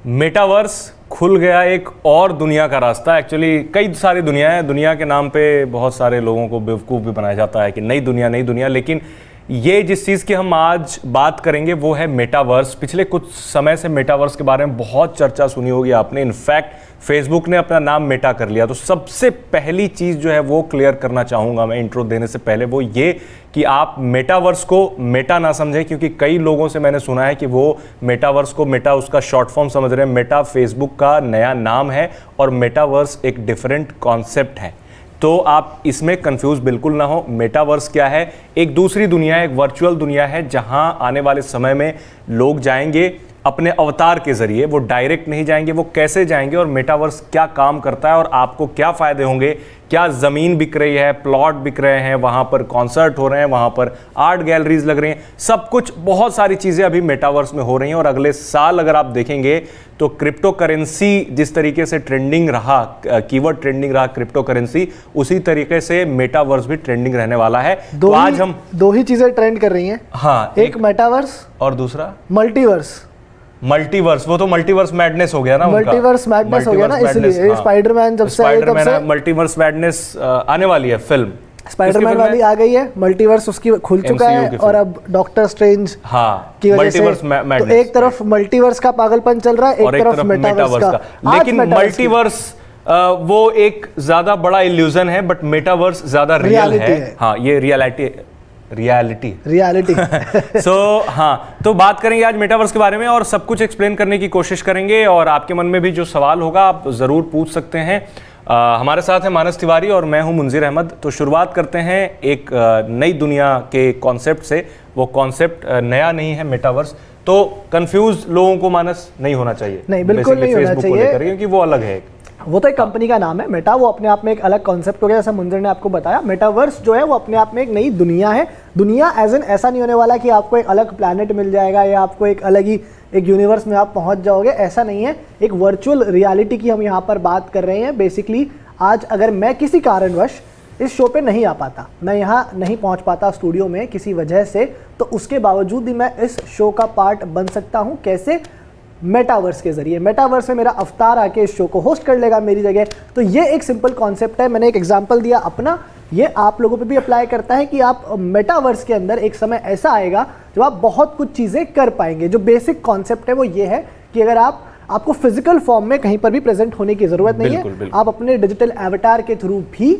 Metaverse खुल गया एक और दुनिया का रास्ता। एक्चुअली कई सारी दुनिया है, दुनिया के नाम पे बहुत सारे लोगों को बेवकूफ़ भी बनाया जाता है कि नई दुनिया, लेकिन ये जिस चीज़ की हम आज बात करेंगे वो है मेटावर्स। पिछले कुछ समय से मेटावर्स के बारे में बहुत चर्चा सुनी होगी आपने। इनफैक्ट फेसबुक ने अपना नाम मेटा कर लिया। तो सबसे पहली चीज़ जो है वो क्लियर करना चाहूँगा मैं इंट्रो देने से पहले, वो ये कि आप मेटावर्स को मेटा ना समझें, क्योंकि कई लोगों से मैंने सुना है कि वो मेटावर्स को मेटा उसका शॉर्ट फॉर्म समझ रहे हैं। मेटा फेसबुक का नया नाम है और मेटावर्स एक डिफरेंट कॉन्सेप्ट है। तो आप इसमें कंफ्यूज बिल्कुल ना हो। मेटावर्स क्या है? एक दूसरी दुनिया है, एक वर्चुअल दुनिया है जहां आने वाले समय में लोग जाएंगे अपने अवतार के जरिए। वो डायरेक्ट नहीं जाएंगे, वो कैसे जाएंगे और मेटावर्स क्या काम करता है और आपको क्या फ़ायदे होंगे। क्या ज़मीन बिक रही है, प्लॉट बिक रहे हैं, वहाँ पर कॉन्सर्ट हो रहे हैं, वहाँ पर आर्ट गैलरीज लग रही हैं, सब कुछ, बहुत सारी चीज़ें अभी मेटावर्स में हो रही हैं। और अगले साल अगर आप देखेंगे तो क्रिप्टो करेंसी जिस तरीके से ट्रेंडिंग रहा, कीवर्ड ट्रेंडिंग रहा क्रिप्टो करेंसी, उसी तरीके से मेटावर्स भी ट्रेंडिंग रहने वाला है। तो आज हम दो ही चीज़ें ट्रेंड कर रही हैं। हाँ, एक मेटावर्स और दूसरा मल्टीवर्स। वो तो मल्टीवर्स मैडनेस हो गया ना, मल्टीवर्स मैडनेस हो गया ना, इसलिए स्पाइडरमैन जब से आई तब से मल्टीवर्स मैडनेस आने वाली है फिल्म। स्पाइडरमैन वाली आ गई है, मल्टीवर्स उसकी खुल चुका है और अब डॉक्टर स्ट्रेंज की वजह से तो एक तरफ मल्टीवर्स का पागलपन चल रहा है, एक तरफ मेटावर्स का। लेकिन मल्टीवर्स वो एक ज्यादा बड़ा इल्यूजन है, बट मेटावर्स ज्यादा रियल है। हाँ, ये रियलिटी हाँ, तो बात करेंगे आज मेटावर्स के बारे में और सब कुछ एक्सप्लेन करने की कोशिश करेंगे। और आपके मन में भी जो सवाल होगा आप ज़रूर पूछ सकते हैं। हमारे साथ है मानस तिवारी और मैं हूं मुंजीर अहमद। तो शुरुआत करते हैं एक नई दुनिया के कॉन्सेप्ट से। वो कॉन्सेप्ट नया नहीं है मेटावर्स, तो कंफ्यूज लोगों को मानस नहीं होना चाहिए। नहीं, बिल्कुल नहीं होना चाहिए, क्योंकि वो अलग है। वो तो एक कंपनी का नाम है मेटा, वो अपने आप में एक अलग कॉन्सेप्ट हो गया। जैसा मुंजर ने आपको बताया, मेटावर्स जो है वो अपने आप में एक नई दुनिया है। दुनिया एज एन ऐसा नहीं होने वाला कि आपको एक अलग प्लैनेट मिल जाएगा या आपको एक अलग ही एक यूनिवर्स में आप पहुंच जाओगे, ऐसा नहीं है। एक वर्चुअल रियलिटी की हम यहाँ पर बात कर रहे हैं। बेसिकली आज अगर मैं किसी कारणवश इस शो पे नहीं आ पाता, मैं यहाँ नहीं पहुँच पाता स्टूडियो में किसी वजह से, तो उसके बावजूद भी मैं इस शो का पार्ट बन सकता हूँ। कैसे? मेटावर्स के जरिए। मेटावर्स में मेरा अवतार आके इस शो को होस्ट कर लेगा मेरी जगह। तो ये एक सिंपल कॉन्सेप्ट है। मैंने एक एग्जांपल दिया अपना, ये आप लोगों पे भी अप्लाई करता है कि आप मेटावर्स के अंदर एक समय ऐसा आएगा जब आप बहुत कुछ चीज़ें कर पाएंगे। जो बेसिक कॉन्सेप्ट है वो ये है कि अगर आपको फिजिकल फॉर्म में कहीं पर भी प्रेजेंट होने की ज़रूरत नहीं है। आप अपने डिजिटल एवटार के थ्रू भी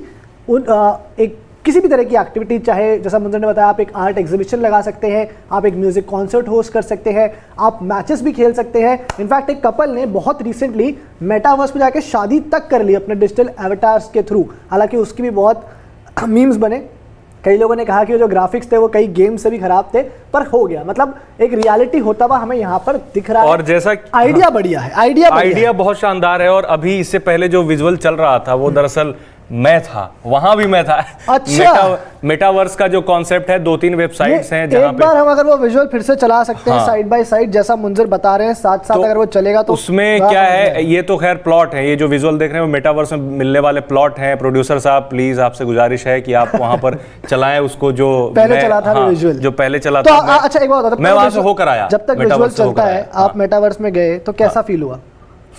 एक किसी भी तरह की एक्टिविटी, चाहे जैसा मुंजर ने बताया, आप एक आर्ट एग्जीबिशन लगा सकते हैं, आप एक म्यूजिक कॉन्सर्ट होस्ट कर सकते हैं, आप मैचेस भी खेल सकते हैं। इनफैक्ट एक कपल ने बहुत रिसेंटली मेटावर्स में जाके शादी तक कर ली अपने डिजिटल एवटार्स के थ्रू। हालांकि उसकी भी बहुत मीम्स बने। कई लोगों ने कहा कि जो ग्राफिक्स थे वो कई गेम से भी खराब थे, पर हो गया। मतलब एक रियलिटी होता हुआ हमें यहाँ पर दिख रहा है। और जैसा आइडिया बढ़िया है, आइडिया बहुत शानदार है। और अभी इससे पहले जो विजुअल चल रहा था वो दरअसल मैं था, वहां भी मैं था। अच्छा, मेटावर्स का जो कॉन्सेप्ट है, 2-3 वेबसाइट्स हैं जहां एक बार हम अगर वो विजुअल फिर से चला सकते हैं साइड बाय साइड, जैसा मुंजर बता रहे हैं, साथ साथ अगर वो चलेगा तो उसमें क्या है। ये तो खैर प्लॉट है, ये जो विजुअल देख रहे हैं वो मेटावर्स में मिलने वाले प्लॉट हैं। प्रोड्यूसर साहब प्लीज आपसे गुजारिश है कि आप वहां पर चलाएं उसको, जो पहले चला था विजुअल, जो पहले चला था। अच्छा, एक बात बता, मैं वहां से होकर आया। जब तक विजुअल चलता है, आप मेटावर्स में गए तो कैसा फील हुआ?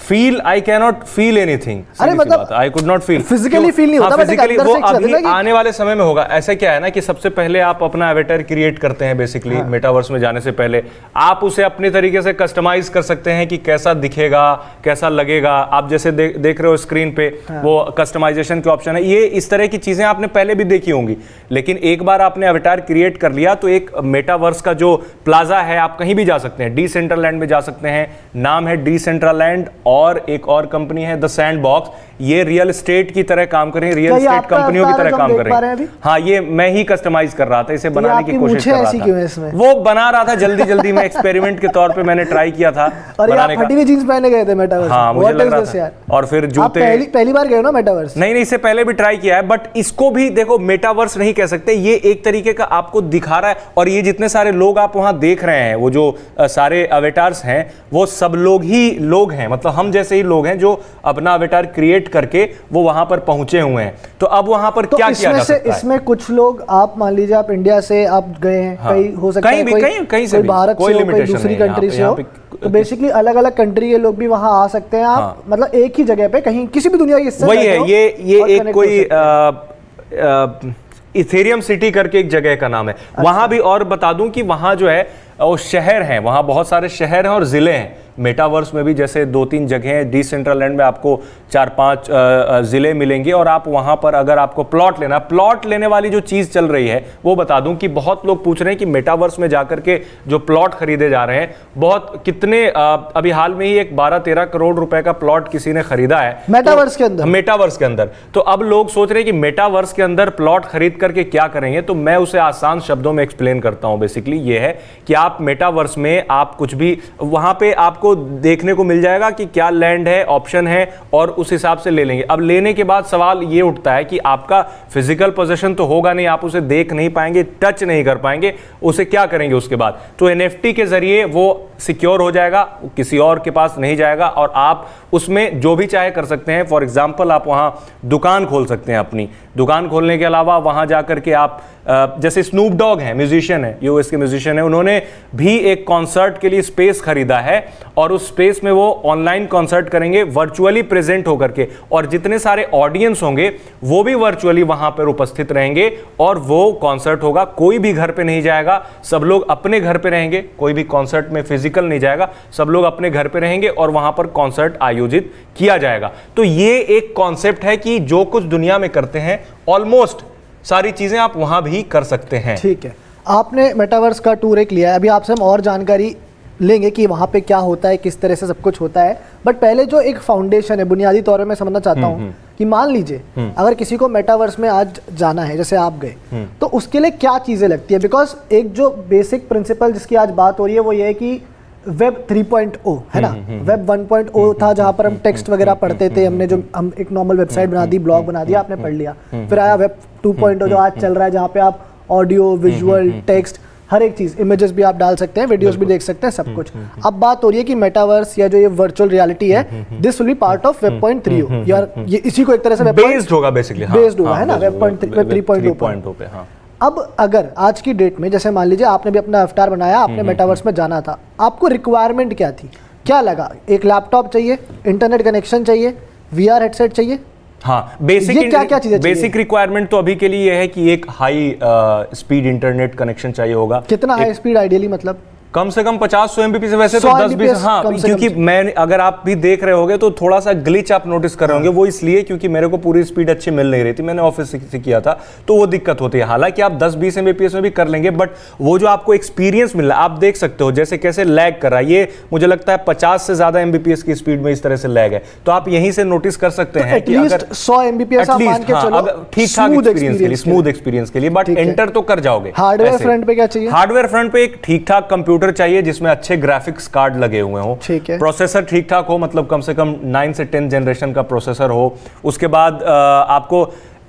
I cannot feel anything। अरे मतलब I could not feel। Physically feel नहीं होता, फिजिकली वो अभी आने वाले समय में होगा। ऐसा क्या है ना कि सबसे पहले आप अपना एवेटर क्रिएट करते हैं बेसिकली। मेटावर्स में जाने से पहले आप उसे अपने तरीके से कस्टमाइज कर सकते हैं कि कैसा दिखेगा, कैसा लगेगा। आप जैसे देख रहे हो स्क्रीन पे, वो कस्टमाइजेशन के ऑप्शन है। ये इस तरह की चीजें आपने पहले भी देखी होंगी, लेकिन एक बार आपने एवेटार क्रिएट कर लिया तो एक मेटावर्स का जो प्लाजा है, आप कहीं भी जा सकते हैं। डिसेंट्रलैंड में जा सकते हैं, नाम है डिसेंट्रलैंड। और एक और कंपनी है द सैंडबॉक्स, ये रियल एस्टेट की तरह काम कर रही है, रियल एस्टेट कंपनियों की तरह काम कर रही है। हाँ, ये मैं ही कस्टमाइज कर रहा था, इसे बनाने की कोशिश कर रहा था। वो बना रहा था जल्दी में, एक्सपेरिमेंट के तौर पे मैंने ट्राई किया था बनाने का। फटी हुई जींस पहने गए थे मेटावर्स। हाँ, मुझे लग रहा था। और फिर जूते, पहली बार गए ना मेटावर्स? नहीं, इससे पहले भी ट्राई किया है, बट इसको भी देखो मेटावर्स नहीं कह सकते। ये एक तरीके का आपको दिखा रहा है। और ये जितने सारे लोग आप वहां देख रहे हैं, वो जो सारे अवेटार्स हैं, वो सब लोग हैं, मतलब हम जैसे ही लोग हैं जो अपना अवतार क्रिएट करके वो वहां पर पहुंचे हुए हैं। तो अब वहां पर क्या किया जा सकता है? इसमें कुछ लोग, आप मान लीजिए आप इंडिया से आप गए हैं, कहीं हो सकता है कोई भारत से हो, कोई दूसरी कंट्री से हो, तो बेसिकली अलग अलग कंट्री के लोग भी वहां आ सकते हैं आप। हाँ। मतलब एक ही जगह पे कहीं किसी भी दुनिया के हिस्से वही में है, हो ये और एक connect कोई हो सकते हैं। इथेरियम सिटी करके एक जगह का नाम है। वहां भी, और बता दूं कि वहां जो है वो शहर हैं, वहां बहुत सारे शहर हैं और जिले हैं। मेटावर्स में भी जैसे 2-3 जगह हैं, डिसेंट्रलैंड में आपको 4-5 जिले मिलेंगे और आप वहां पर अगर आपको प्लॉट लेना, प्लॉट लेने वाली जो चीज चल रही है वो बता दूं कि बहुत लोग पूछ रहे हैं कि मेटावर्स में जाकर के जो प्लॉट खरीदे जा रहे हैं, बहुत कितने अभी हाल में ही एक 12-13 करोड़ रुपए का प्लॉट किसी ने खरीदा है मेटावर्स के अंदर। मेटावर्स के अंदर। तो अब लोग सोच रहे हैं कि मेटावर्स के अंदर प्लॉट खरीद करके क्या करेंगे, तो मैं उसे आसान शब्दों में एक्सप्लेन करता हूं। बेसिकली ये है कि आप मेटावर्स में आप कुछ भी वहां पे आपको देखने को मिल जाएगा कि क्या लैंड है, ऑप्शन है, और उस हिसाब से ले लेंगे। अब लेने के बाद सवाल ये उठता है कि आपका फिजिकल पोजीशन तो होगा नहीं, आप उसे देख नहीं पाएंगे, टच नहीं कर पाएंगे, उसे क्या करेंगे उसके बाद? तो एनएफटी के जरिए वो सिक्योर हो जाएगा, किसी और के पास नहीं जाएगा और आप उसमें जो भी चाहे कर सकते हैं। फॉर एग्जाम्पल आप वहां दुकान खोल सकते हैं अपनी। दुकान खोलने के अलावा वहां जाकर के आप जैसे स्नूप डॉग हैं, म्यूजिशियन है, यूएस के म्यूजिशियन है, उन्होंने भी एक कॉन्सर्ट के लिए स्पेस खरीदा है और उस स्पेस में वो ऑनलाइन कॉन्सर्ट करेंगे वर्चुअली प्रेजेंट होकर के, और जितने सारे ऑडियंस होंगे वो भी वर्चुअली वहां पर उपस्थित रहेंगे और वो कॉन्सर्ट होगा। कोई भी घर पे नहीं जाएगा, सब लोग अपने घर पे रहेंगे, कोई भी कॉन्सर्ट में फिजिकल नहीं जाएगा, सब लोग अपने घर पे रहेंगे और वहां पर कॉन्सर्ट आयोजित किया जाएगा। तो ये एक कॉन्सेप्ट है कि जो कुछ दुनिया में करते हैं ऑलमोस्ट सारी चीजें आप वहां भी कर सकते हैं। ठीक है, आपने मेटावर्स का टूर एक लिया है, अभी आपसे हम और जानकारी लेंगे कि वहाँ पे क्या होता है, किस तरह से सब कुछ होता है। बट पहले जो एक फाउंडेशन है, बुनियादी तौर पे मैं समझना चाहता हूँ कि मान लीजिए अगर किसी को मेटावर्स में आज जाना है, जैसे आप गए, तो उसके लिए क्या चीज़ें लगती है? बिकॉज एक जो बेसिक प्रिंसिपल जिसकी आज बात हो रही है वो ये है कि वेब 3.0 है ना, वेब 1.0 था जहाँ पर हम टेक्स्ट वगैरह पढ़ते थे, हमने जो हम एक नॉर्मल वेबसाइट बना दी, ब्लॉग बना दिया, आपने पढ़ लिया। फिर आया वेब 2.0 जो आज चल रहा है, जहाँ पे आप ऑडियो, विजुअल, टेक्स्ट, हर एक चीज, इमेजेस भी आप डाल सकते हैं, वीडियोस भी देख सकते हैं, सब कुछ। अब बात हो रही है कि मेटावर्स या जो ये वर्चुअल रियलिटी है, this will be part of web 3.0 यार, ये इसी को एक तरह से बेस्ड होगा बेसिकली, बेस्ड होगा है ना वेब 3.0 पे। हाँ, अब अगर आज की डेट में, जैसे मान लीजिए आपने भी अपना अवतार बनाया, आपने मेटावर्स में जाना था, आपको रिक्वायरमेंट क्या थी, क्या लगा? एक लैपटॉप चाहिए, इंटरनेट कनेक्शन चाहिए, वीआर हेडसेट चाहिए? हाँ, बेसिक क्या चीजें बेसिक रिक्वायरमेंट तो अभी के लिए यह है कि एक हाई स्पीड इंटरनेट कनेक्शन चाहिए होगा। कितना हाई स्पीड आइडियली, मतलब कम से कम 50-100 एमबीपीएस, वैसे तो 10-20। हाँ, क्योंकि मैं, अगर आप भी देख रहे होंगे तो थोड़ा सा ग्लिच आप नोटिस कर रहे होंगे, वो इसलिए क्योंकि मेरे को पूरी स्पीड अच्छी मिल नहीं रही थी, मैंने ऑफिस से किया था, तो वो दिक्कत होती है। हालांकि आप 10-20 एमबीपीएस में भी कर लेंगे, बट वो जो आपको एक्सपीरियंस मिल रहा है, आप देख सकते हो जैसे कैसे लैग कर रहा है। ये मुझे लगता है 50 से ज्यादा एमबीपीएस की स्पीड में इस तरह से लैग है, तो आप यहीं से नोटिस कर सकते हैं कि अगर 100 एमबीपीएस आप मान के चलो, ठीक ठाक एक्सपीरियंस के लिए, स्मूथ एक्सपीरियंस के लिए, बट एंटर तो कर जाओगे। हार्डवेयर फ्रंट पे क्या चाहिए? हार्डवेयर फ्रंट पे एक ठीक ठाक कंप्यूटर चाहिए जिसमें अच्छे ग्राफिक्स कार्ड लगे हुए हो, ठीक है, प्रोसेसर ठीक ठाक हो, मतलब कम से कम 9 से 10 जनरेशन का प्रोसेसर हो। उसके बाद आपको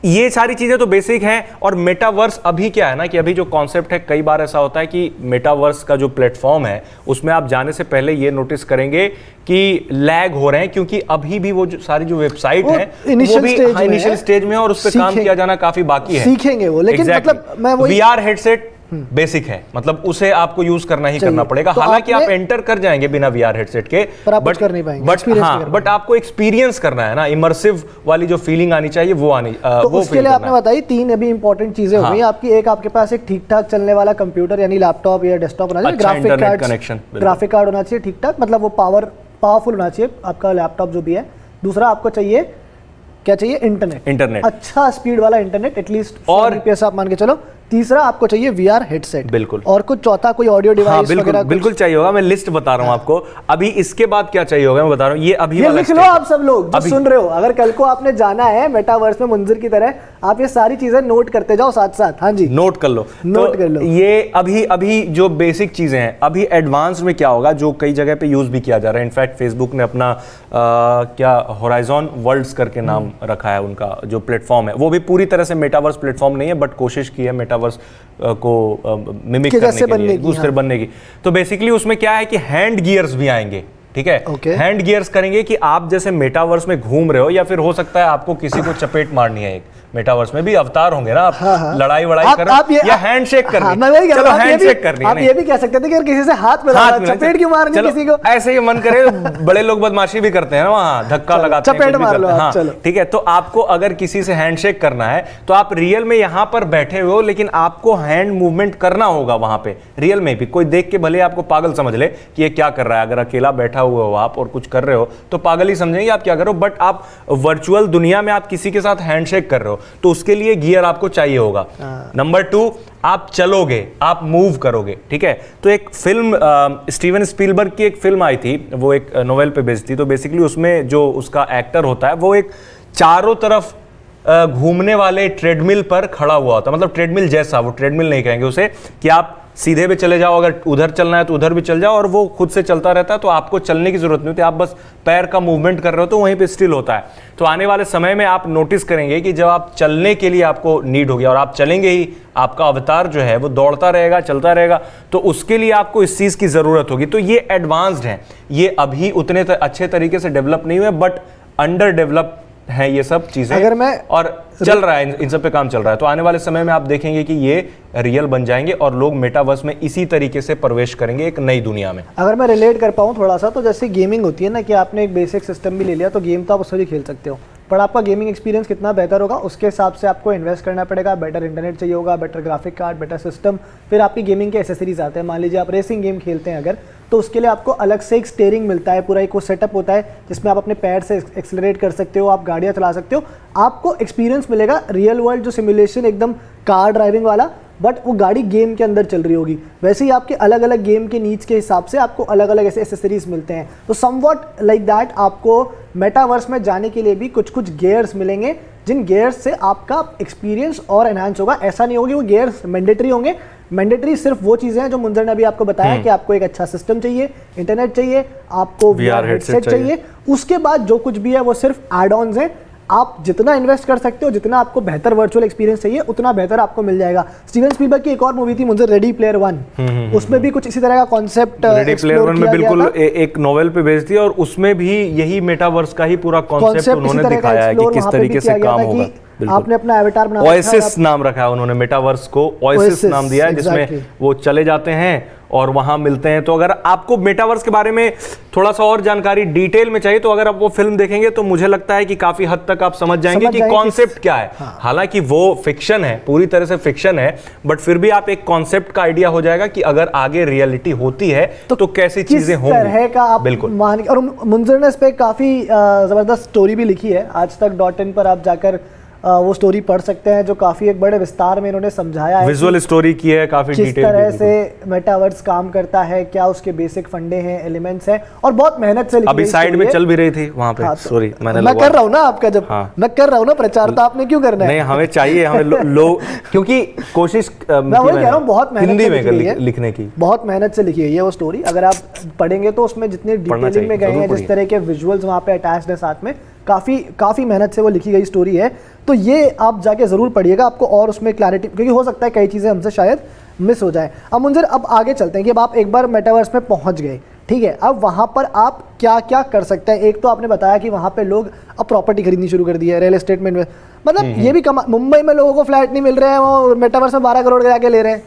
ये सारी चीजें तो बेसिक हैं। और मेटावर्स अभी क्या है ना, कि अभी जो कॉन्सेप्ट है, कई बार ऐसा होता है कि मेटावर्स का जो प्लेटफॉर्म है उसमें आप जाने से पहले ये नोटिस करेंगे कि लैग हो रहे हैं, क्योंकि अभी भी वो जो सारी जो वेबसाइट है वो भी इनिशियल स्टेज में है और उस पर काम किया जाना काफी बाकी है, सीखेंगे वो। लेकिन मतलब मैं वो वीआर हेडसेट बेसिक है, मतलब उसे आपको यूज करना ही करना पड़ेगा। तो हालांकि आप एंटर कर जाएंगे बिना वीआर हेडसेट के, बट कर नहीं पाएंगे, बट आपको एक्सपीरियंस करना है ना, इमर्सिव वाली जो फीलिंग आनी चाहिए वो आनी, तो वो उसके लिए आपने बताई 3 अभी इंपॉर्टेंट चीजें हो गई आपकी। एक, आपके पास एक ठीक ठाक चलने वाला कंप्यूटर यानी लैपटॉप या डेस्कटॉप होना चाहिए, ग्राफिक कार्ड होना चाहिए ठीक ठाक, मतलब वो पावरफुल होना चाहिए आपका लैपटॉप जो भी है। दूसरा आपको चाहिए, क्या चाहिए? इंटरनेट, अच्छा स्पीड वाला इंटरनेट, एटलीस्ट और एमबीपीएस आप मान के चलो। तीसरा आपको चाहिए वीआर हेडसेट, बिल्कुल, और कुछ चौथा कोई ऑडियो डिवाइस वगैरह बिल्कुल चाहिए होगा। मैं लिस्ट बता रहा हूं आपको। अभी इसके बाद क्या चाहिए होगा मैं बता रहा हूं, ये अभी ये लिख लो आप सब लोग जो सुन रहे हो। अगर कल को आपने जाना है मेटावर्स में मुंजिर की तरह, आप ये सारी चीजें नोट करते जाओ साथ साथ। हाँ जी, नोट कर लो, नोट कर लो। ये अभी जो बेसिक चीजें हैं, अभी एडवांस में क्या होगा जो कई जगह पे यूज भी किया जा रहा है। इनफैक्ट फेसबुक ने अपना क्या होराइजन वर्ल्ड्स करके नाम रखा है उनका जो प्लेटफॉर्म है, वो भी पूरी तरह से मेटावर्स प्लेटफॉर्म नहीं है, बट कोशिश की है मेटावर्स को मिमिक करने के लिए, दूसरे बनने की। तो बेसिकली उसमें क्या है कि हैंड गियर्स भी आएंगे, ठीक है, हैंड गियर्स करेंगे कि आप जैसे मेटावर्स में घूम रहे हो, या फिर हो सकता है आपको किसी को चपेट मारनी है एक, मेटावर्स में भी अवतार होंगे ना, आप हाँ। लड़ाई वड़ाई कर या हैंडशेक करनी। हाँ, मैं वही कह रहा हूं, हैंडशेक करनी है। आप ये भी कह सकते थे कि किसी से हाथ मिलाना, चपेट क्यों मारनी किसी को, ऐसे ही मन करे। बड़े लोग बदमाशी भी करते हैं ना, वहां धक्का लगाते हैं, चपेट मार लो आप, चलो ठीक है। तो आपको अगर किसी से हैंडशेक करना है तो आप रियल में यहां पर बैठे हो, लेकिन आपको हैंड मूवमेंट करना होगा वहां पे रियल में भी। कोई देख के भले आपको पागल समझ ले कि ये क्या कर रहा है, अगर अकेला बैठा हुआ हो आप और कुछ कर रहे हो तो पागल ही समझेंगे आप क्या कर रहे हो। बट आप वर्चुअल दुनिया में आप किसी के साथ हैंडशेक कर रहे हो तो उसके लिए गियर आपको चाहिए होगा। नंबर 2, आप चलोगे, आप मूव करोगे, ठीक है। तो एक फिल्म स्टीवन स्पीलबर्ग की एक फिल्म आई थी, वो एक नोवेल पे बेस्ड थी। तो बेसिकली उसमें जो उसका एक्टर होता है वो एक चारों तरफ घूमने वाले ट्रेडमिल पर खड़ा हुआ होता है, मतलब ट्रेडमिल जैसा, वो ट्रेडमिल नहीं कहेंगे उसे, कि आप सीधे पे चले जाओ, अगर उधर चलना है तो उधर भी चल जाओ, और वो खुद से चलता रहता है। तो आपको चलने की जरूरत नहीं होती, आप बस पैर का मूवमेंट कर रहे हो तो वहीं पे स्टिल होता है। तो आने वाले समय में आप नोटिस करेंगे कि जब आप चलने के लिए आपको नीड होगी और आप चलेंगे ही, आपका अवतार जो है वो दौड़ता रहेगा, चलता रहेगा, तो उसके लिए आपको इस चीज की जरूरत होगी। तो ये एडवांस्ड है, ये अभी उतने अच्छे तरीके से डेवलप नहीं हुए, बट अंडर डेवलप है ये सब चीजें, अगर मैं और चल रहा है, इन सब पे काम चल रहा है। तो आने वाले समय में आप देखेंगे कि ये रियल बन जाएंगे और लोग मेटावर्स में इसी तरीके से प्रवेश करेंगे एक नई दुनिया में। अगर मैं रिलेट कर पाऊँ थोड़ा सा, तो जैसे गेमिंग होती है ना, कि आपने एक बेसिक सिस्टम भी ले लिया तो गेम तो आप उससे भी खेल सकते हो, पर आपका गेमिंग एक्सपीरियंस कितना बेहतर होगा उसके हिसाब से आपको इन्वेस्ट करना पड़ेगा। बेटर इंटरनेट चाहिए होगा, better graphic card, better system, फिर आपकी गेमिंग के एसेसरीज आते हैं। मान लीजिए आप रेसिंग गेम खेलते हैं अगर, तो उसके लिए आपको अलग से एक स्टीयरिंग मिलता है, पूरा एक वो सेटअप होता है जिसमें आप अपने पैर से एक्सेलरेट कर सकते हो, आप गाड़ियाँ चला सकते हो, आपको एक्सपीरियंस मिलेगा रियल वर्ल्ड जो सिमुलेशन एकदम कार ड्राइविंग वाला, बट वो गाड़ी गेम के अंदर चल रही होगी। वैसे ही आपके अलग अलग गेम के नीड्स के हिसाब से आपको अलग अलग ऐसे एसेसरीज मिलते हैं। तो समवॉट लाइक दैट आपको मेटावर्स में जाने के लिए भी कुछ कुछ गियर्स मिलेंगे, जिन गियर्स से आपका एक्सपीरियंस और एनहांस होगा। ऐसा नहीं होगा कि वो गियर्स मैंडेटरी होंगे, मैंडेटरी सिर्फ वो चीज़ें हैं जो मुंजर ने अभी आपको बताया कि आपको एक अच्छा सिस्टम चाहिए, इंटरनेट चाहिए, आपको VR हेडसेट चाहिए। उसके बाद जो कुछ भी है वो सिर्फ एड ऑन्स हैं। आप जितना इन्वेस्ट कर सकते हो, जितना आपको बेहतर वर्चुअल एक्सपीरियंस चाहिए, उतना बेहतर आपको मिल जाएगा। स्टीवन स्पीलबर्ग की एक और मूवी थी मुझे, रेडी प्लेयर वन, उसमें भी कुछ इसी तरह का कॉन्सेप्ट रेडी प्लेयर वन में बिल्कुल एक नोवेल पे बेस्ड थी, और उसमें भी यही मेटावर्स का ही पूरा कॉन्सेप्ट उन्होंने दिखाया है कि किस तरीके से काम होगा। आपने अपना एवेटार बना ओएसिस नाम रखा है उन्होंने, मेटावर्स को ओएसिस नाम दिया है, जिसमें वो चले जाते हैं और वहां मिलते हैं। तो अगर आपको मेटावर्स के बारे में थोड़ा सा और जानकारी डिटेल में चाहिए तो अगर आप वो फिल्म देखेंगे तो मुझे लगता है कि काफी हद तक आप समझ जाएंगे कि कॉन्सेप्ट क्या है। हालांकि वो फिक्शन है, पूरी तरह से फिक्शन है, बट फिर भी आप एक कॉन्सेप्ट का आइडिया हो जाएगा कि अगर आगे रियलिटी होती है तो कैसी चीजें होंगी। बिल्कुल मान, और मुंजर ने इस पे काफी जबरदस्त स्टोरी भी लिखी है, आज तक .in पर आप जाकर वो स्टोरी पढ़ सकते हैं, जो काफी एक बड़े विस्तार में इन्होंने समझाया है, विजुअल स्टोरी की है, काफी डिटेल, किस तरह से मेटावर्स काम करता है, क्या उसके बेसिक फंडे हैं, एलिमेंट्स हैं, और बहुत मेहनत से लिखी। अभी साइड में चल भी रही थी वहां पे। सॉरी मैं कर रहा हूँ ना आपका, जब मैं कर रहा हूँ ना प्रचार, तो आपने क्यों करना है? नहीं, हमें चाहिए, हमें लोग क्योंकि कोशिश मैं वही कह रहा हूँ, बहुत मेहनत हिंदी में लिखने की बहुत मेहनत से लिखी है वो स्टोरी। अगर आप पढ़ेंगे तो उसमें जितने डिटेलिंग में गए हैं, जिस तरह के विजुअल्स वहाँ पे अटैच्ड है साथ में, काफ़ी मेहनत से वो लिखी गई स्टोरी है। तो ये आप जाके ज़रूर पढ़िएगा, आपको और उसमें क्लैरिटी, क्योंकि हो सकता है कई चीज़ें हमसे शायद मिस हो जाए। अब मुंजर, अब आगे चलते हैं कि अब आप एक बार मेटावर्स में पहुंच गए, ठीक है, अब वहाँ पर आप क्या क्या कर सकते हैं। एक तो आपने बताया कि वहाँ पे लोग अब प्रॉपर्टी खरीदनी शुरू कर दी है, रियल एस्टेट में मतलब ये भी मुंबई में लोगों को फ्लैट नहीं मिल रहे हैं, वो मेटावर्स में 12 करोड़ जाके ले रहे हैं।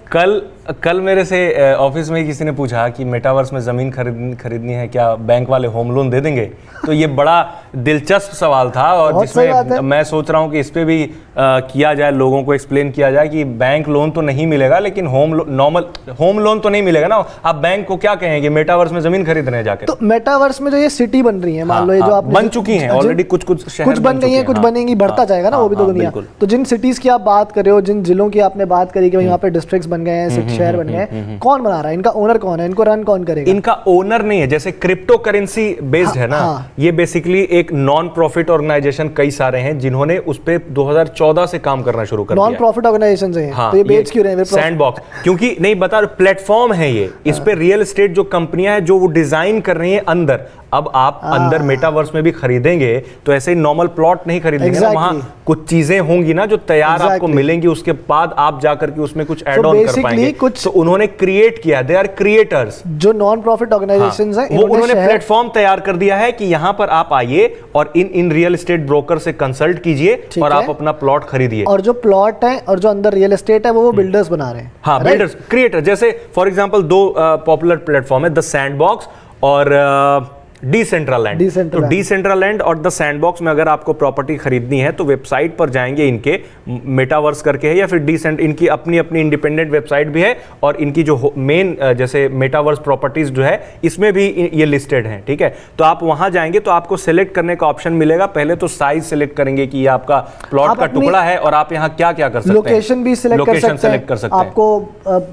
कल मेरे से ऑफिस में किसी ने पूछा कि मेटावर्स में ज़मीन खरीदनी है, क्या बैंक वाले होम लोन दे देंगे? तो ये बड़ा दिलचस्प सवाल था, और जिसमें मैं सोच रहा हूँ कि इस पे भी किया जाए, लोगों को एक्सप्लेन किया जाए कि बैंक लोन तो नहीं मिलेगा, लेकिन नॉर्मल होम लोन तो नहीं मिलेगा ना। आप बैंक को क्या कहेंगे, मेटावर्स में ज़मीन खरीद रहे हैं जाके? तो मेटावर्स में जो ये सिटी बन रही है, मान लो ये जो आप बन चुकी हैं ऑलरेडी, कुछ बन गई है, कुछ बनेंगी, बढ़ता जाएगा ना वो भी तो दुनिया। तो जिन सिटीज की आप बात कर रहे हो, जिन जिलों की आपने बात करी कि यहाँ पे डिस्ट्रिक्ट्स बन गए हैं, शहर बन गए हैं, कौन बना रहा है, इनका ओनर कौन है, इनको रन कौन करेगा? इनका ओनर नहीं है, जैसे क्रिप्टो करेंसी बेस्ड है ना, ये बेसिकली एक नॉन प्रॉफिट ऑर्गेनाइजेशन कई सारे हैं जिन्होंने उस पे 2014 से काम करना शुरू कर दिया। नॉन प्रॉफिट ऑर्गेनाइजेशंस हैं, तो ये बेच क्यों रहे हैं? सैंडबॉक्स, क्योंकि नहीं बता, प्लेटफॉर्म है ये, इस पे रियल एस्टेट जो कंपनियां हैं जो वो डिजाइन कर रही हैं अंदर, अब आप अंदर मेटावर्स में भी खरीदेंगे तो ऐसे ही नॉर्मल प्लॉट नहीं खरीदेंगे ना, वहां कुछ चीजें होंगी ना जो तैयार आपको मिलेंगी, उसके बाद आप जाकर के उसमें कुछ ऐड ऑन कर पाएंगे। तो उन्होंने क्रिएट किया, दे आर क्रिएटर्स, जो नॉन प्रॉफिट ऑर्गेनाइजेशंस हैं, वो उन्होंने प्लेटफॉर्म तैयार कर दिया है कि यहां पर आप आइए और इन रियल एस्टेट ब्रोकर से कंसल्ट कीजिए और आप अपना प्लॉट खरीदिए। और जो प्लॉट है और जो अंदर रियल एस्टेट है वो बिल्डर्स बना रहे हैं। हाँ, बिल्डर्स, क्रिएटर। जैसे फॉर एग्जांपल दो पॉपुलर प्लेटफॉर्म है, द सैंडबॉक्स और डिसेंट्रलैंड। तो डिसेंट्रलैंड और द सैंडबॉक्स में अगर आपको प्रॉपर्टी खरीदनी है तो वेबसाइट पर जाएंगे, इनके मेटावर्स करके है या फिर डिसेंट, इनकी अपनी अपनी इंडिपेंडेंट वेबसाइट भी है और इनकी जो मेन जैसे मेटावर्स प्रॉपर्टीज जो है इसमें भी ये लिस्टेड हैं, ठीक है। तो आप वहां जाएंगे तो आपको सिलेक्ट करने का ऑप्शन मिलेगा। पहले तो साइज सिलेक्ट करेंगे कि ये आपका प्लॉट का टुकड़ा है और आप यहाँ क्या क्या कर सकते हैं। लोकेशन भी सिलेक्ट कर सकते हैं। आपको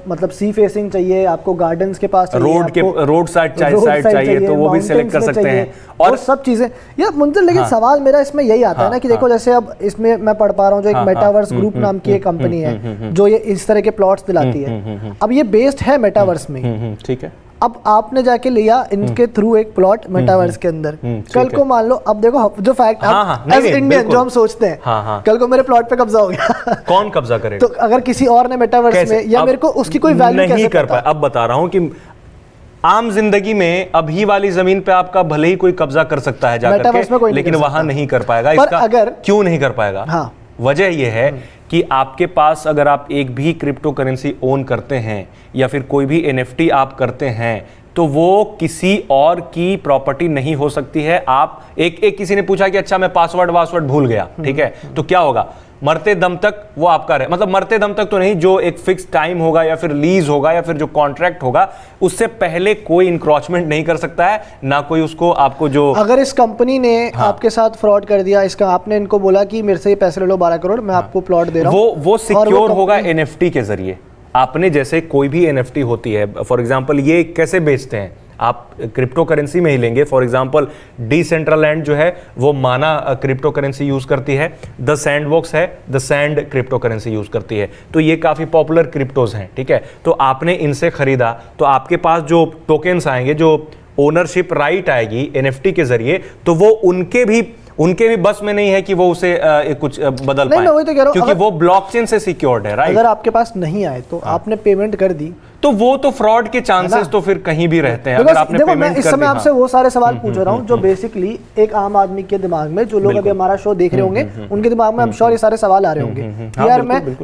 मतलब सी फेसिंग चाहिए, आपको गार्डन्स के पास चाहिए, रोड साइड चाहिए तो वो भी सिलेक्ट कर सकते हैं और सब चीजें यार मुंतजर। लेकिन सवाल मेरा इसमें यही आता है ना कि देखो जैसे अब इसमें मैं पढ़ पा रहा हूँ जो एक मेटावर्स ग्रुप नाम की एक कंपनी है जो ये इस तरह के प्लॉट्स दिलाती है। अब ये बेस्ड है मेटावर्स में, ठीक है। अब आपने जाके लिया इनके थ्रू एक प्लॉट मेटावर्स के अंदर, कल को मान लो, अब देखो जो फैक्ट एज इंडियन जो हम सोचते हैं, कल को मेरे प्लॉट पे कब्जा हो गया, कौन कब्जा करेगा? तो अगर किसी और ने मेटावर्स में या मेरे को उसकी कोई वैल्यू नहीं कर पाए। अब बता रहा हूं कि आम जिंदगी में अभी वाली जमीन पे आपका भले ही कोई कब्जा कर सकता है जाकर के, लेकिन वहां नहीं कर पाएगा। इसका अगर क्यों नहीं कर पाएगा? हाँ, वजह यह है कि आपके पास अगर आप एक भी क्रिप्टो करेंसी ओन करते हैं या फिर कोई भी एनएफटी आप करते हैं तो वो किसी और की प्रॉपर्टी नहीं हो सकती है। आप एक किसी ने पूछा कि अच्छा मैं पासवर्ड भूल गया, ठीक है, तो क्या होगा? मरते दम तक वो आपका रहे, मतलब मरते दम तक तो नहीं, जो एक फिक्स टाइम होगा या फिर लीज होगा या फिर जो कॉन्ट्रैक्ट होगा उससे पहले कोई इंक्रोचमेंट नहीं कर सकता है, ना कोई उसको आपको जो। अगर इस कंपनी ने आपके साथ फ्रॉड कर दिया, इसका आपने इनको बोला कि मेरे से ये पैसे ले लो 12 करोड़, मैं आपको प्लॉट दे रहा हूं, वो सिक्योर होगा एनएफटी के जरिए। आपने जैसे कोई भी एनएफटी होती है, फॉर एग्जांपल ये कैसे बेचते हैं, आप क्रिप्टो करेंसी में ही लेंगे। फॉर एग्जांपल डिसेंट्रलैंड जो है वो माना क्रिप्टो करेंसी यूज करती है, द सैंडबॉक्स है the sand crypto currency use करती है, तो ये काफी पॉपुलर क्रिप्टोज हैं, ठीक है। तो आपने इनसे खरीदा तो आपके पास जो टोकन्स आएंगे, जो ओनरशिप राइट आएगी एनएफटी के जरिए, तो वो उनके भी बस में नहीं है कि वो उसे कुछ बदल पाए, तो क्योंकि वो ब्लॉकचेन से सिक्योर्ड है, राइट। अगर आपके पास नहीं आए तो आपने पेमेंट कर दी तो वो तो फ्रॉड के चांसेस तो फिर कहीं भी रहते हैं। अगर आपने देखो, पेमेंट मैं इस समय आपसे वो सारे सवाल पूछ रहा हूँ जो बेसिकली एक आम आदमी के दिमाग में, जो लोग अभी हमारा शो देख रहे होंगे उनके दिमाग में, I'm sure ये सारे सवाल आ रहे होंगे।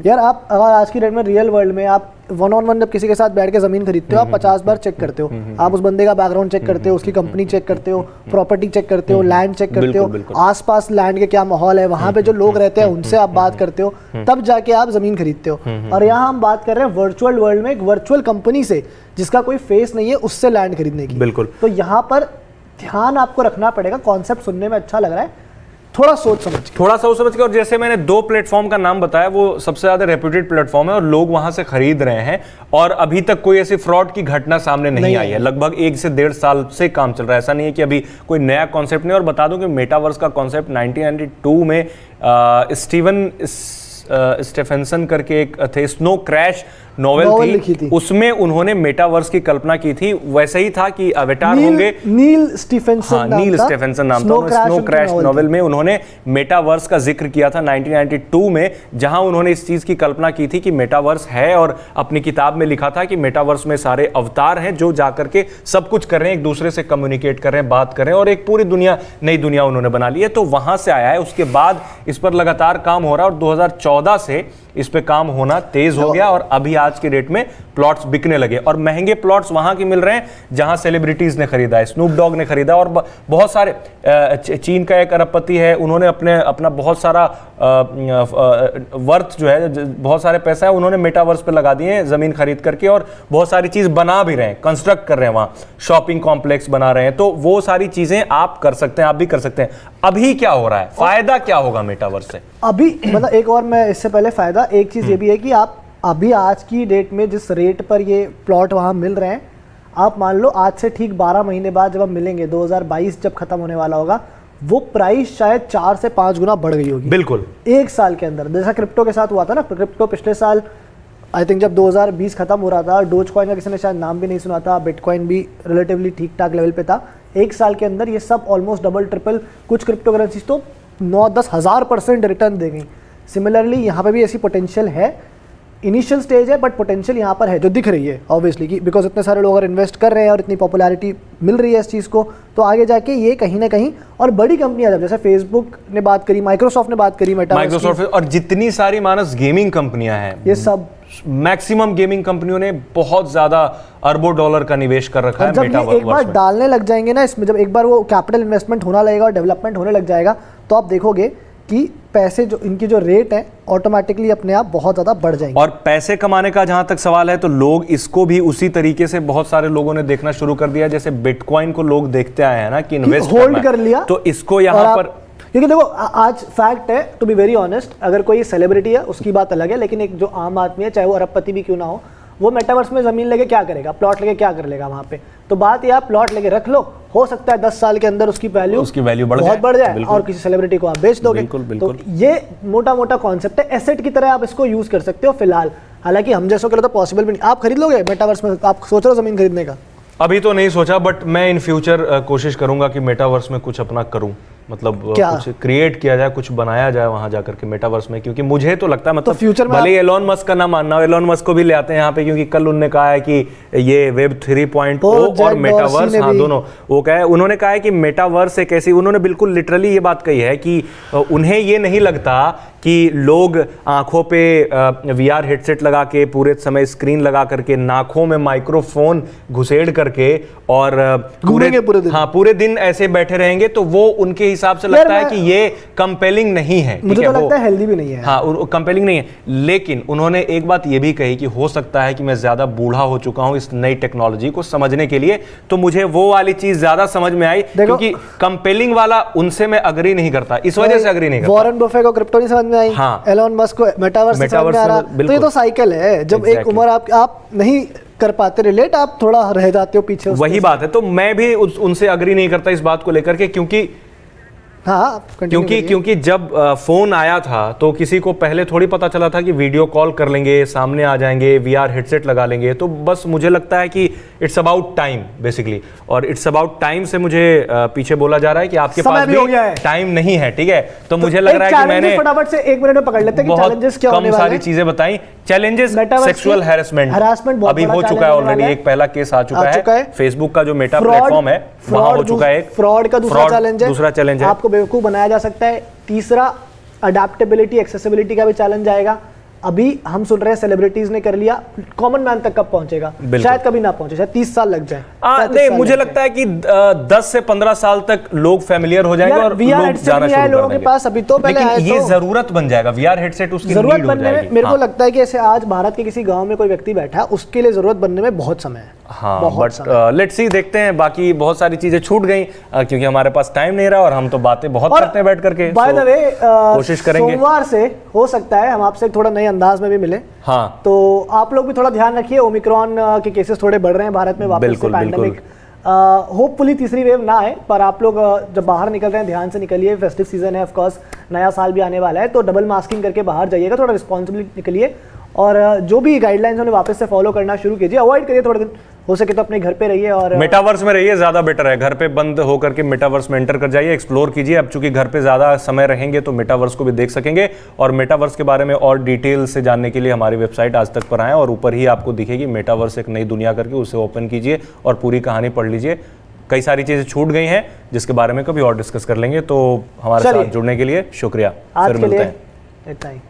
यार आप अगर आज की डेट में रियल वर्ल्ड में आप वन ऑन वन जब किसी के साथ बैठ के जमीन खरीदते हो, आप 50 बार चेक करते हो, आप उस बंदे का बैकग्राउंड चेक करते हो, उसकी कंपनी चेक करते हो, प्रॉपर्टी चेक करते हो, लैंड चेक करते हो, आसपास लैंड के क्या माहौल है, वहां पे जो लोग रहते हैं उनसे आप बात करते हो, तब जाके आप जमीन खरीदते हो। और यहाँ हम बात कर रहे हैं वर्चुअल वर्ल्ड में एक वर्चुअल कंपनी से जिसका कोई फेस नहीं है, उससे लैंड खरीदने की। बिल्कुल। तो यहाँ पर ध्यान आपको रखना पड़ेगा। कॉन्सेप्ट सुनने में अच्छा लग रहा है, थोड़ा सोच समझ के। और जैसे मैंने 2 प्लेटफॉर्म का नाम बताया, वो सबसे ज्यादा रेप्यूटेड प्लेटफॉर्म है और लोग वहां से खरीद रहे हैं और अभी तक कोई ऐसी फ्रॉड की घटना सामने नहीं आई है। लगभग 1 से 1.5 साल से काम चल रहा है, ऐसा नहीं है कि अभी कोई नया कॉन्सेप्ट नहीं। और बता दूं कि मेटावर्स का कॉन्सेप्ट 1992 में स्टीवन स्टेफेंसन करके एक थे, स्नो क्रैश नॉवेल थी, उसमें उन्होंने मेटावर्स की कल्पना की थी। वैसे ही था कि अवतार होंगे, नील स्टीफेंसन नाम था। स्नो क्रैश नॉवेल में उन्होंने मेटावर्स का जिक्र किया था 1992 में, जहां उन्होंने इस चीज की कल्पना की थी कि मेटावर्स है, और अपनी किताब में लिखा था कि मेटावर्स में सारे अवतार हैं जो जाकर के सब कुछ कर रहे हैं, एक दूसरे से कम्युनिकेट कर रहे हैं, बात कर रहे हैं, और एक पूरी दुनिया, नई दुनिया उन्होंने बना ली है। तो वहां से आया है। उसके बाद इस पर लगातार काम हो रहा है और 2014 से इस पे काम होना तेज हो गया और अभी आज की डेट में प्लॉट्स बिकने लगे। और महंगे प्लॉट्स वहां के मिल रहे हैं जहां सेलिब्रिटीज ने खरीदा है, स्नूप डॉग ने खरीदा, और बहुत सारे, चीन का एक अरबपति है, उन्होंने अपना बहुत सारा वर्थ जो है, बहुत सारे पैसा है, उन्होंने मेटावर्स पे लगा दिए जमीन खरीद करके, और बहुत सारी चीज बना भी रहे हैं, कंस्ट्रक्ट कर रहे हैं, वहां शॉपिंग कॉम्प्लेक्स बना रहे हैं। तो वो सारी चीजें आप कर सकते हैं, आप भी कर सकते हैं। अभी क्या हो रहा है, फायदा क्या होगा मेटावर्स से? अभी मतलब एक और, मैं इससे पहले फायदा, एक चीज ये भी है कि आप अभी आज की डेट में जिस रेट पर ये प्लॉट वहाँ मिल रहे हैं, आप मान लो आज से ठीक 12 महीने बाद जब हम मिलेंगे, 2022 जब खत्म होने वाला होगा, वो प्राइस शायद 4 से 5 गुना बढ़ गई होगी। बिल्कुल, 1 साल के अंदर। जैसा क्रिप्टो के साथ हुआ था ना, क्रिप्टो पिछले साल आई थिंक जब 2020 खत्म हो रहा था, डोज कॉइन का किसी ने शायद नाम भी नहीं सुना था, बिटकॉइन भी रिलेटिवली ठीक ठाक लेवल पे था, 1 साल के अंदर ये सब ऑलमोस्ट डबल ट्रिपल, कुछ क्रिप्टो करेंसीज तो 9-10 हज़ार% रिटर्न दे गई। सिमिलरली यहाँ पे भी ऐसी पोटेंशियल है, इनिशियल स्टेज है बट पोटेंशियल यहाँ पर है जो दिख रही है ऑब्वियसली, कि बिकॉज इतने सारे लोग अगर इन्वेस्ट कर रहे हैं और इतनी पॉपुलैरिटी मिल रही है इस चीज़ को, तो आगे जाके ये कहीं ना कहीं, और बड़ी कंपनियां जब जैसे फेसबुक ने बात करी, माइक्रोसॉफ्ट ने बात करी, माइक्रोसॉफ्ट और जितनी सारी मानस गेमिंग कंपनियां हैं, ये सब मैक्सिमम गेमिंग कंपनियों ने बहुत ज्यादा अरबों डॉलर का निवेश कर रखा है जब ये एक बार डालने लग जाएंगे ना इसमें, जब एक बार वो कैपिटल इन्वेस्टमेंट होना लगेगा और डेवलपमेंट होने लग जाएगा, तो आप देखोगे कि पैसे जो इनकी जो रेट है ऑटोमेटिकली अपने आप बहुत ज़्यादा बढ़ जाएंगे। और पैसे कमाने का जहां तक सवाल है तो लोग इसको भी उसी तरीके से, बहुत सारे लोगों ने देखना शुरू कर दिया, जैसे बिटकॉइन को लोग देखते आए हैं ना कि इन्वेस्ट होल्ड कर लिया, तो इसको यहाँ पर, क्योंकि देखो आज फैक्ट है, टू बी वेरी ऑनेस्ट, अगर कोई सेलिब्रिटी है उसकी बात अलग है, लेकिन एक जो आम आदमी है, चाहे वो अरबपति भी क्यों ना हो, वो मेटावर्स में ज़मीन लेके क्या करेगा, प्लॉट लेके क्या कर लेगा वहाँ पे। तो बात ये, आप प्लॉट लेके रख लो, हो सकता है 10 साल के अंदर उसकी वैल्यू बहुत बढ़ जाए और किसी सेलिब्रिटी को आप बेच दोगे। तो ये मोटा मोटा कॉन्सेप्ट है, एसेट की तरह आप इसको यूज कर सकते हो फिलहाल। हालांकि हम जैसों के लिए तो पॉसिबल भी नहीं। आप खरीद लोगे मेटावर्स में? आप सोच रहे हो जमीन खरीदने का? अभी तो नहीं सोचा, बट मैं इन फ्यूचर कोशिश करूंगा कि मेटावर्स में कुछ अपना करूं, मतलब कुछ क्रिएट किया जाए, कुछ बनाया जाए वहां जाकर के मेटावर्स में, क्योंकि मुझे तो लगता है, मतलब तो फ्यूचर में भले ही एलोन मस्क का ना मानना हो, एलोन मस्क को भी ले आते हैं यहाँ पे, क्योंकि कल उन्होंने कहा है कि ये वेब 3.0 और मेटावर्स, हाँ दोनों, वो कहा है, उन्होंने कहा है कि मेटावर्स एक ऐसी, उन्होंने बिल्कुल लिटरली ये बात कही है कि उन्हें ये नहीं लगता कि लोग आंखों पे VR हेडसेट लगा के पूरे समय स्क्रीन लगा करके नाकों में माइक्रोफोन घुसेड़ करके और पूरे दिन ऐसे बैठे रहेंगे, तो वो उनके हिसाब से लगता है कि ये कंपेलिंग नहीं है। मुझे तो लगता है हेल्दी भी नहीं है। हाँ, कंपेलिंग नहीं है। लेकिन उन्होंने एक बात ये भी कही कि हो सकता है कि मैं ज्यादा बूढ़ा हो चुका हूं इस नई टेक्नोलॉजी को समझने के लिए, तो मुझे वो वाली चीज ज्यादा समझ में आई, क्योंकि कंपेलिंग वाला उनसे मैं अग्री नहीं करता, इस वजह से अग्री नहीं करता। वॉरेन बफे को क्रिप्टो नहीं समझ में आई, एलोन मस्क को मेटावर्स समझ में आ रहा, तो ये तो साइकिल है। जब एक उम्र आप नहीं कर पाते रिलेट, आप थोड़ा रह जाते हो पीछे, वही बात है। तो मैं भी उनसे अग्री नहीं करता इस बात को लेकर के, क्योंकि क्योंकि जब फोन आया था तो किसी को पहले थोड़ी पता चला था कि वीडियो कॉल कर लेंगे, सामने आ जाएंगे, VR हेडसेट लगा लेंगे। तो बस मुझे लगता है कि इट्स अबाउट टाइम बेसिकली, और इट्स अबाउट टाइम से मुझे पीछे बोला जा रहा है कि आपके पास भी टाइम नहीं है, ठीक है। तो मुझे लग रहा है कि मैंने फटाफट से 1 मिनट में पकड़ लेते हैं कि चैलेंजेस क्या होने वाले हैं। सारी चीजें बताई। चैलेंजेस, सेक्सुअल हैरेसमेंट अभी हो चुका है ऑलरेडी, एक पहला केस आ चुका है। फेसबुक का जो मेटा प्लेटफॉर्म है वहां हो चुका है। फ्रॉड का दूसरा चैलेंज है, आपको बेवकूफ बनाया जा सकता है। तीसरा अडेप्टेबिलिटी, एक्सेसिबिलिटी का भी चैलेंज आएगा। अभी हम सुन रहे हैं सेलिब्रिटीज ने कर लिया, कॉमन मैन तक कब पहुंचेगा? शायद कभी ना पहुंचे, शायद 30 साल लग जाए। नहीं, मुझे लगता है कि 10 से 15 साल तक लोग फैमिलियर हो जाएंगे और लोग जाना शुरू कर देंगे। लोगों के पास अभी तो पहले लेकिन ये जरूरत बन जाएगा, VR हेडसेट उसकी जरूरत बनने में मेरे को लगता है कि ऐसे आज भारत के किसी गांव में कोई व्यक्ति बैठा है, उसके लिए जरूरत बनने में बहुत समय है। हाँ, बट लेट्स सी, देखते हैं। बाकी बहुत सारी चीजें छूट गई क्योंकि हमारे पास टाइम नहीं रहा, और हम तो बातें बहुत करते हैं बैठ करके। बाय द वे, कोशिश करेंगे सोमवार से हो सकता है हम आपसे थोड़ा नए अंदाज में भी मिले। हाँ, तो आप लोग भी थोड़ा ध्यान रखिए, ओमिक्रॉन के केसेस थोड़े बढ़ रहे हैं भारत में वापस से, पैंडेमिक होपफुली तीसरी वेव ना आए, पर आप लोग जब बाहर निकल रहे हैं ध्यान से निकलिए। फेस्टिव सीजन है, ऑफ कोर्स नया साल भी आने वाला है, तो डबल मास्किंग करके बाहर जाइएगा, थोड़ा रिस्पॉन्सिबली निकलिए, और जो भी गाइडलाइंस उन्हें वापस से फॉलो करना शुरू कीजिए। अवॉइड करिए थोड़े दिन, हो सके तो अपने घर पे रहिए और मेटावर्स में रहिए, ज्यादा बेटर है। घर पे बंद होकर के मेटावर्स में एंटर कर जाइए, एक्सप्लोर कीजिए। अब चूंकि घर पे ज्यादा समय रहेंगे तो मेटावर्स को भी देख सकेंगे, और मेटावर्स के बारे में और डिटेल से जानने के लिए हमारी वेबसाइट आज तक पर आएं, और ऊपर ही आपको दिखेगी मेटावर्स एक नई दुनिया करके, उसे ओपन कीजिए और पूरी कहानी पढ़ लीजिए। कई सारी चीजें छूट गई हैं जिसके बारे में कभी और डिस्कस कर लेंगे। तो हमारे साथ जुड़ने के लिए शुक्रिया, फिर मिलते हैं। इतना ही।